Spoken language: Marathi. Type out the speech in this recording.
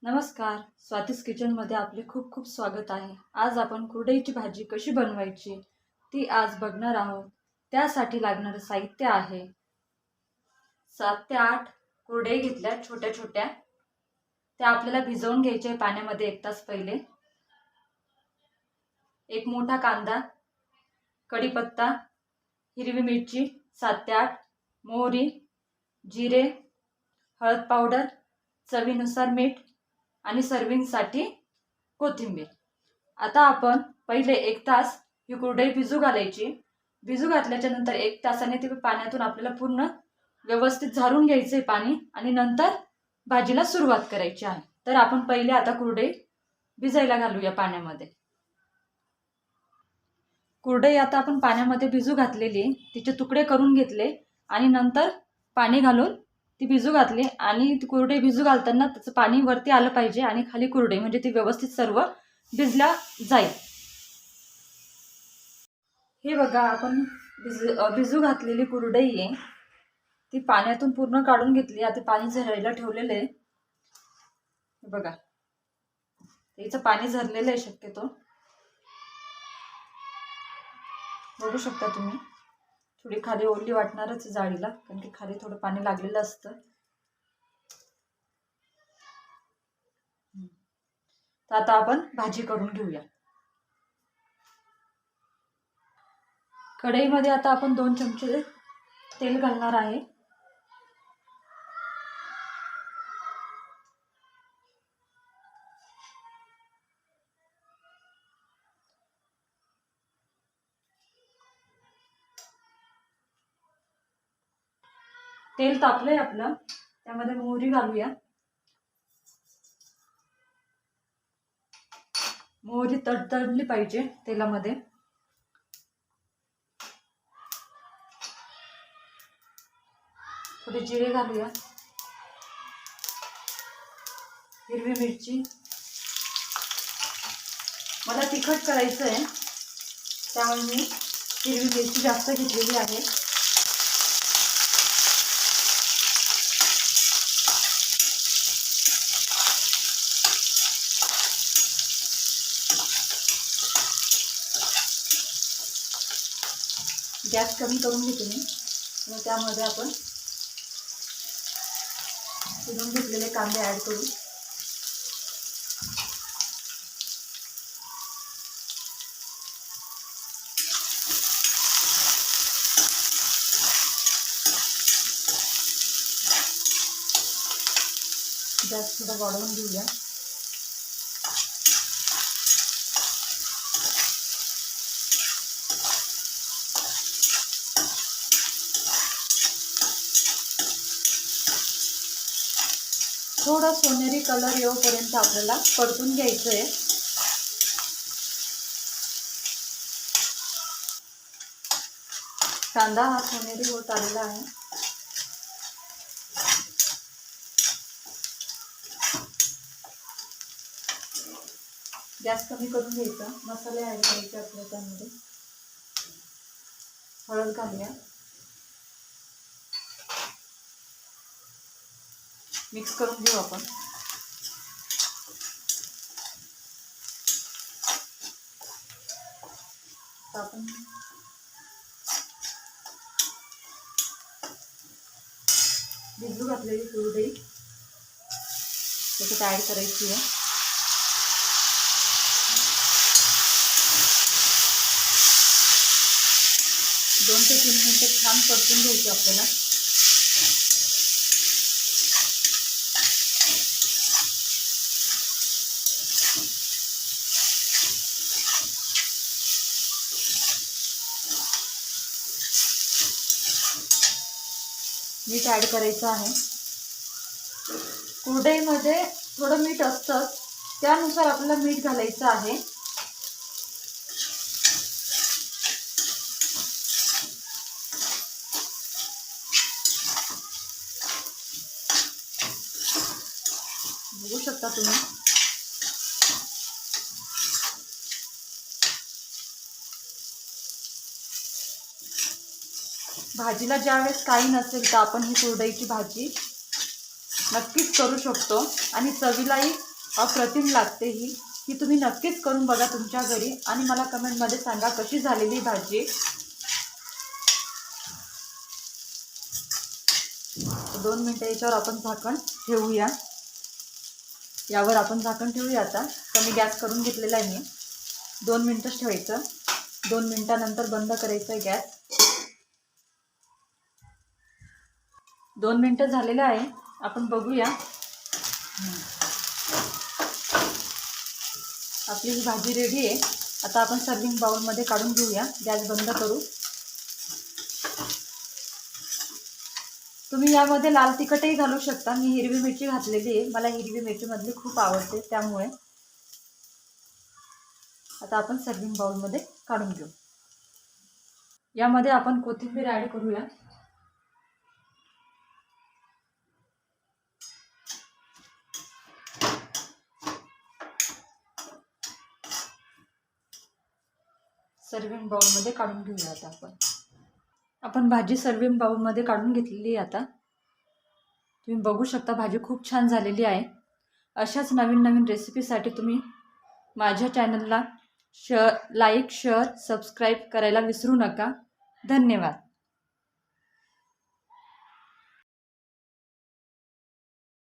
नमस्कार, स्वातीस किचनमध्ये आपले खूप खूप स्वागत आहे। आज आपण कुरडईची भाजी कशी बनवायची ती आज बघणार आहोत। त्यासाठी लागणारे साहित्य आहे 7 ते 8 कुरडई घेतल्या छोट्या छोट्या। त्या आपल्याला भिजवून घ्यायचे पाण्यामध्ये 1 तास पहिले। एक मोठा कांदा, कढीपत्ता, हिरवी मिरची 7 ते 8, मोहरी, जिरे, हळद पावडर, चवीनुसार मीठ आणि सर्विंगसाठी कोथिंबीर। आता आपण पहिले 1 तास ही कुरडई भिजू घालायची। भिजू घातल्याच्या नंतर 1 तासाने ती पाण्यातून आपल्याला पूर्ण व्यवस्थित झारून घ्यायचे पाणी आणि नंतर भाजीला सुरुवात करायची आहे। तर आपण पहिले आता कुरडई भिजायला घालूया पाण्यामध्ये। कुरडई आता आपण पाण्यामध्ये भिजू घातलेली, तिचे तुकडे करून घेतले आणि नंतर पाणी घालून ती भिजू घातली आणि ती कुरडई भिजू घालताना त्याचं पाणी वरती आलं पाहिजे आणि खाली कुरडई म्हणजे ती व्यवस्थित सर्व भिजल्या जाईल। हे बघा, आपण भिजू घातलेली कुरडई आहे ती पाण्यातून पूर्ण काढून घेतली। आता पाणी झरायला ठेवलेलं आहे। हे बघा, त्याचं पाणी झरलेलं आहे। शक्यतो बघू शकता तुम्ही, थोडी खाली ओली वाटणारच जाळीला, कारण की खाली थोडं पाणी लागलेलं असतं। तर आता आपण भाजी करून घेऊया। कढईमध्ये आता आपण 2 चमचे तेल घालणार आहे। तेल तापलंय आपलं, त्यामध्ये मोहरी घालूया। मोहरी तडतडली पाहिजे तेलामध्ये। थोडे जिरे घालूया, हिरवी मिरची। मला तिखट करायचं आहे त्यामुळे मी हिरवी मिरची जास्त घेतलेली आहे। गॅस कमी करून घेते मी आणि त्यामध्ये आपण शिजवून घेतलेले कांदे ॲड करू। गॅस थोडा वाढवून घेऊया। थोडा सोनेरी कलर येऊपर्यंत आपल्याला परतून घ्यायचं आहे। कांदा हा सोनेरी होत आलेला आहे। गॅस कमी करून घ्यायचा। मसाले ॲड करायचे आपल्याला, त्यामध्ये हळद घालूया, मिक्स करून घेऊ आपण। आपण भिजू घातलेली कुरडई त्याच्यात ॲड करायची आहे। दोन ते 3 मिनिटे छान परतून घ्यायची आपल्याला। मीठ ॲड करायचं आहे। कुरडईमध्ये थोडं मीठ असतं, त्यानुसार आपल्याला मीठ घालायचं आहे। बघू शकता तुम्ही, भाजीला ज्यावेळेस काही नसेल तर आपण ही कुरडईची भाजी नक्कीच करू शकतो आणि चवीलाही अप्रतिम लागते ही तुम्ही नक्कीच करून बघा तुमच्या घरी आणि मला कमेंटमध्ये सांगा कशी झालेली भाजी। 2 मिनिटं याच्यावर आपण झाकण ठेवूया। यावर आपण झाकण ठेवूया। आता कमी गॅस करून घेतलेला आहे मी। 2 मिनिटच ठेवायचं। 2 मिनिटानंतर बंद करायचं गॅस। 2 मिनिटं झालेलं आहे, आपण बघूया। आपली ही भाजी रेडी आहे। आता आपण सर्विंग बाउलमध्ये काढून घेऊया। गॅस बंद करू। तुम्ही यामध्ये लाल तिखटही घालू शकता। मी हिरवी मिरची घातलेली आहे, मला हिरवी मिरची मधली खूप आवडते त्यामुळे। आता आपण सर्विंग बाउलमध्ये काढून घेऊ। यामध्ये आपण कोथिंबीर ॲड करूया। सर्विंग बाउलमध्ये काढून घेऊया। आता आपण भाजी सर्विंग बाउलमध्ये काढून घेतलेली आहे। आता तुम्ही बघू शकता भाजी खूप छान झालेली आहे। अशाच नवीन नवीन रेसिपीसाठी तुम्ही माझ्या चॅनलला लाईक, शेअर, सबस्क्राईब करायला विसरू नका। धन्यवाद।